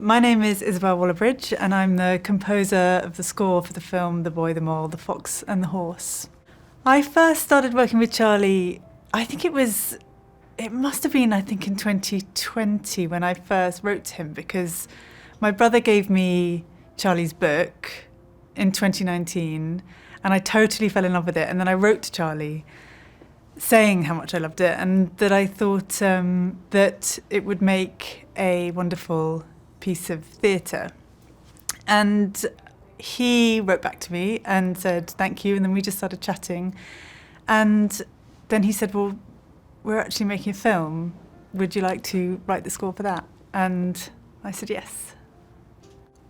My name is Isobel Waller Bridge, and I'm the composer of the score for the film The Boy, the Mole, the Fox and the Horse. I first started working with Charlie, it must have been, in 2020 when I first wrote to him, because my brother gave me Charlie's book in 2019 and I totally fell in love with it. And then I wrote to Charlie saying how much I loved it and that I thought that it would make a wonderful piece of theatre. And he wrote back to me and said thank you, and then we just started chatting. And then he said, well, we're actually making a film. Would you like to write the score for that? And I said yes.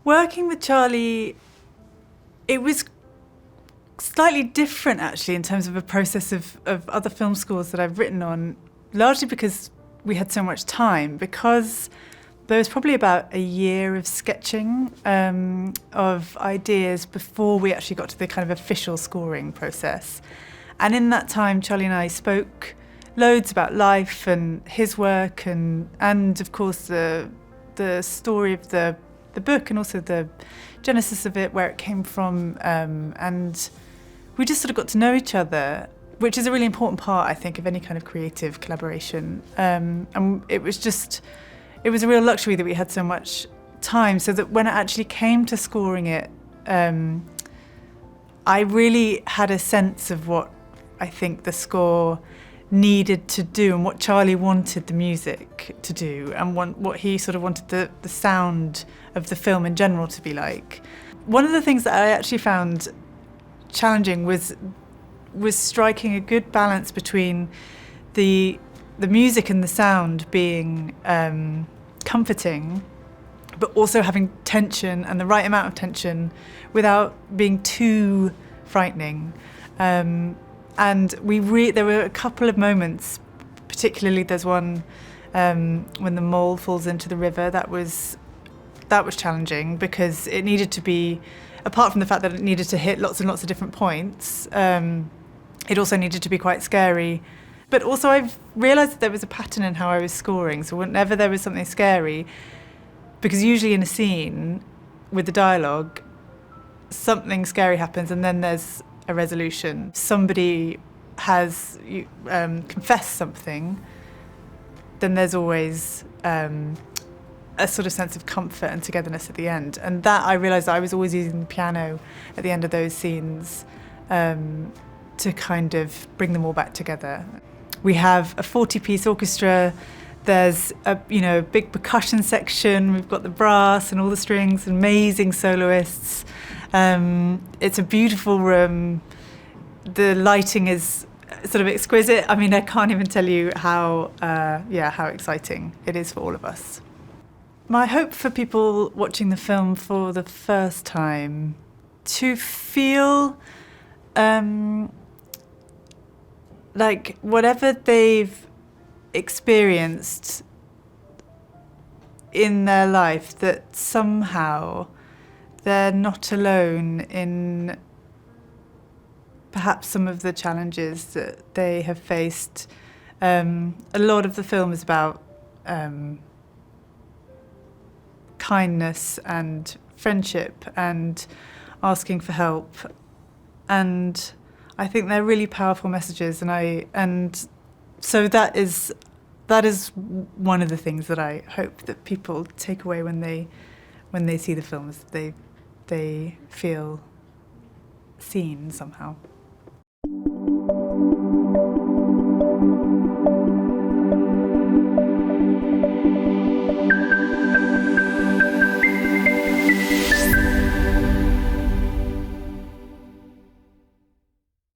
Working with Charlie, it was slightly different actually in terms of a process of other film scores that I've written on, largely because we had so much time, because there was probably about a year of sketching of ideas before we actually got to the kind of official scoring process. And in that time, Charlie and I spoke loads about life and his work and of course the story of the book and also the genesis of it, where it came from. And we just sort of got to know each other, which is a really important part, I think, of any kind of creative collaboration. And it was a real luxury that we had so much time, so that when it actually came to scoring it, I really had a sense of what I think the score needed to do and what Charlie wanted the music to do and what he sort of wanted the sound of the film in general to be like. One of the things that I actually found challenging was striking a good balance between the music and the sound being comforting, but also having tension and the right amount of tension without being too frightening. And there were a couple of moments, particularly there's one when the mole falls into the river. That was challenging because it needed to be, apart from the fact that it needed to hit lots and lots of different points, it also needed to be quite scary. But also I've realised that there was a pattern in how I was scoring. So whenever there was something scary, because usually in a scene with the dialogue, something scary happens and then there's a resolution. Somebody has confessed something, then there's always a sort of sense of comfort and togetherness at the end. And that I realised that I was always using the piano at the end of those scenes to kind of bring them all back together. We have a 40-piece orchestra. There's a big percussion section. We've got the brass and all the strings, amazing soloists. It's a beautiful room. The lighting is sort of exquisite. I mean, I can't even tell you how exciting it is for all of us. My hope for people watching the film for the first time to feel like whatever they've experienced in their life, that somehow they're not alone in perhaps some of the challenges that they have faced. A lot of the film is about kindness and friendship and asking for help, and I think they're really powerful messages, and so that is one of the things that I hope that people take away when they see the film, is they feel seen somehow.